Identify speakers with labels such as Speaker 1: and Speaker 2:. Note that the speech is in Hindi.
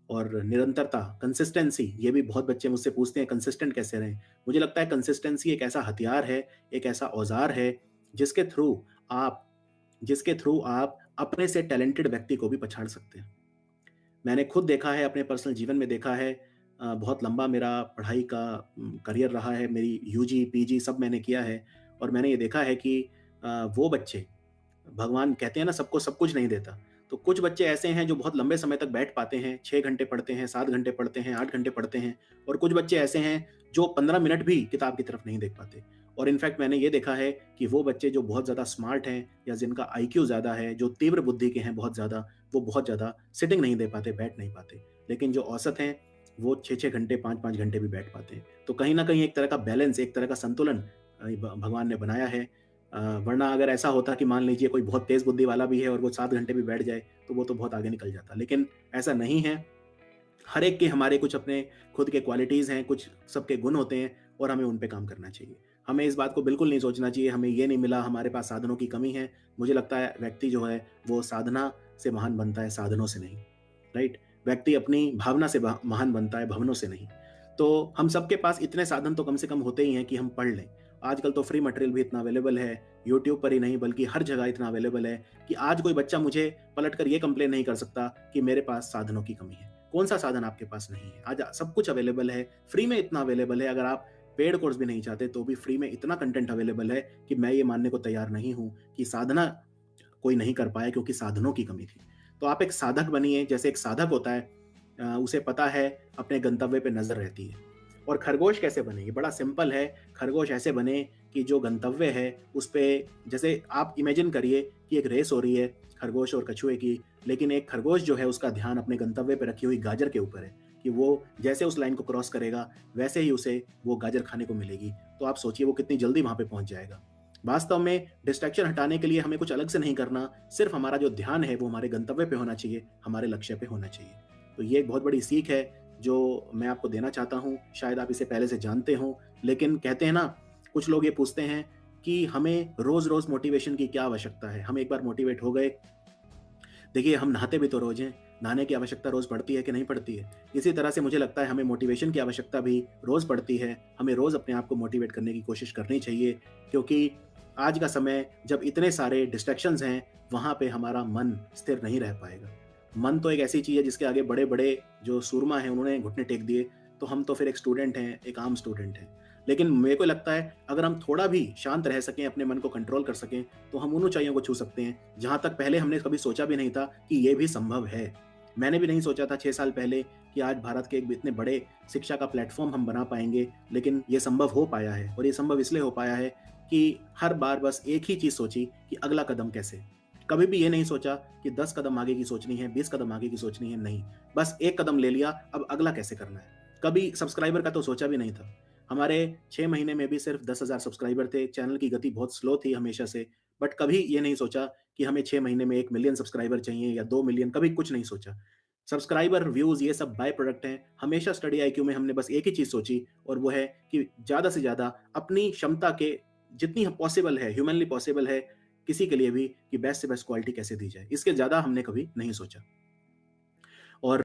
Speaker 1: और निरंतरता, कंसिस्टेंसी, ये भी बहुत बच्चे मुझसे पूछते हैं कंसिस्टेंट कैसे रहें? मुझे लगता है कंसिस्टेंसी एक ऐसा हथियार है, एक ऐसा औज़ार है जिसके थ्रू आप जिसके थ्रू आप अपने से टैलेंटेड व्यक्ति को भी पछाड़ सकते हैं। मैंने खुद देखा है, अपने पर्सनल जीवन में देखा है। बहुत लंबा मेरा पढ़ाई का करियर रहा है, मेरी यूजी, पीजी सब मैंने किया है और मैंने ये देखा है कि वो बच्चे, भगवान कहते हैं ना सबको सब कुछ नहीं देता। तो कुछ बच्चे ऐसे हैं जो बहुत लंबे समय तक बैठ पाते हैं, 6 घंटे पढ़ते हैं, 7 घंटे पढ़ते हैं, 8 घंटे पढ़ते हैं और कुछ बच्चे ऐसे हैं जो 15 मिनट भी किताब की तरफ नहीं देख पाते। और इनफैक्ट मैंने ये देखा है कि वो बच्चे जो बहुत ज़्यादा स्मार्ट हैं या जिनका आईक्यू ज़्यादा है, जो तीव्र बुद्धि के हैं बहुत ज़्यादा, वो बहुत ज़्यादा सिटिंग नहीं दे पाते, बैठ नहीं पाते। लेकिन जो औसत हैं, वो 6-6 घंटे, 5-5 घंटे भी बैठ पाते हैं। तो कहीं न कहीं एक तरह का बैलेंस, एक तरह का संतुलन भगवान ने बनाया है। वरना अगर ऐसा होता कि मान लीजिए कोई बहुत तेज़ बुद्धि वाला भी है और वो 7 घंटे भी बैठ जाए, तो वो तो बहुत आगे निकल जाता। लेकिन ऐसा नहीं है, हर एक के हमारे कुछ अपने खुद के क्वालिटीज़ हैं, कुछ सबके गुण होते हैं और हमें उन पे काम करना चाहिए। हमें इस बात को बिल्कुल नहीं सोचना चाहिए, हमें ये नहीं मिला, हमारे पास साधनों की कमी है। मुझे लगता है व्यक्ति जो है, वो साधना से महान बनता है, साधनों से नहीं, राइट? व्यक्ति अपनी भावना से महान बनता है, भवनों से नहीं। तो हम सबके पास इतने साधन तो कम से कम होते ही हैं कि हम पढ़ लें। आजकल तो फ्री मटेरियल भी इतना अवेलेबल है, यूट्यूब पर ही नहीं बल्कि हर जगह इतना अवेलेबल है कि आज कोई बच्चा मुझे पलटकर ये कंप्लेन नहीं कर सकता कि मेरे पास साधनों की कमी है। कौन-सा साधन आपके पास नहीं है? आज सब कुछ अवेलेबल है, फ्री में इतना अवेलेबल है, अगर आप पेड कोर्स भी नहीं चाहते तो भी फ्री में इतना कंटेंट अवेलेबल है कि मैं ये मानने को तैयार नहीं हूँ कि साधना कोई नहीं कर पाया क्योंकि साधनों की कमी थी। तो आप एक साधक बनिए, जैसे एक साधक होता है उसे पता है अपने गंतव्य पे नज़र रहती है। और खरगोश कैसे बने? ये बड़ा सिंपल है, खरगोश ऐसे बने कि जो गंतव्य है उस पे, जैसे आप इमेजिन करिए कि एक रेस हो रही है खरगोश और कछुए की, लेकिन एक खरगोश जो है उसका ध्यान अपने गंतव्य पे रखी हुई गाजर के ऊपर है कि वो जैसे उस लाइन को क्रॉस करेगा, वैसे ही उसे वो गाजर खाने को मिलेगी। तो आप सोचिए वो कितनी जल्दी वहाँ पे पहुँच जाएगा। वास्तव में डिस्ट्रैक्शन हटाने के लिए हमें कुछ अलग से नहीं करना, सिर्फ हमारा जो ध्यान है वो हमारे गंतव्य पे होना चाहिए, हमारे लक्ष्य पे होना चाहिए। तो ये एक बहुत बड़ी सीख है जो मैं आपको देना चाहता हूँ। शायद आप इसे पहले से जानते हों, लेकिन कहते हैं ना, कुछ लोग ये पूछते हैं कि हमें रोज़-रोज़ मोटिवेशन की क्या आवश्यकता है? हम एक बार मोटिवेट हो गए, देखिए हम नहाते भी तो रोज़ हैं, नहाने की आवश्यकता रोज़ पड़ती है कि नहीं पड़ती है? इसी तरह से मुझे लगता है हमें मोटिवेशन की आवश्यकता भी रोज़ पड़ती है। हमें रोज़ अपने आप को मोटिवेट करने की कोशिश करनी चाहिए, क्योंकि आज का समय जब इतने सारे डिस्ट्रैक्शंस हैं, वहाँ पे हमारा मन स्थिर नहीं रह पाएगा। मन तो एक ऐसी चीज़ है जिसके आगे बड़े-बड़े जो सूरमा हैं उन्होंने घुटने टेक दिए, तो हम तो फिर एक स्टूडेंट हैं, एक आम स्टूडेंट हैं। लेकिन मेरे को लगता है अगर हम थोड़ा भी शांत रह सकें, अपने मन को कंट्रोल कर सकें, तो हम उन ऊँचाइयों को छू सकते हैं, जहाँ तक पहले हमने कभी सोचा भी नहीं था कि ये भी संभव है। मैंने भी नहीं सोचा था 6 साल पहले कि आज भारत के एक इतने बड़े शिक्षा का प्लेटफ़ॉर्म हम बना पाएँगे, लेकिन ये संभव हो पाया है और ये संभव इसलिए हो पाया है कि हर बार बस एक ही चीज़ सोची कि अगला कदम कैसे? कभी भी ये नहीं सोचा कि 10 कदम आगे की सोचनी है, 20 कदम आगे की सोचनी है, नहीं। बस 1 कदम ले लिया, अब अगला कैसे करना है? कभी सब्सक्राइबर का तो सोचा भी नहीं था। हमारे 6 महीने में भी सिर्फ 10,000 सब्सक्राइबर थे, चैनल की गति बहुत स्लो थी हमेशा से, बट कभी ये नहीं सोचा कि हमें 6 महीने में 1 मिलियन सब्सक्राइबर चाहिए या 2 मिलियन, कभी कुछ नहीं सोचा। सब्सक्राइबर, व्यूज़ ये सब बाय प्रोडक्ट हैं। हमेशा स्टडी आईक्यू में हमने बस एक ही चीज़ सोची और वो है कि ज़्यादा से ज़्यादा अपनी क्षमता के जितनी पॉसिबल है, ह्यूमनली पॉसिबल है, किसी के लिए भी कि बेस्ट से बेस्ट क्वालिटी कैसे दी जाए। इसके ज़्यादा हमने कभी नहीं सोचा।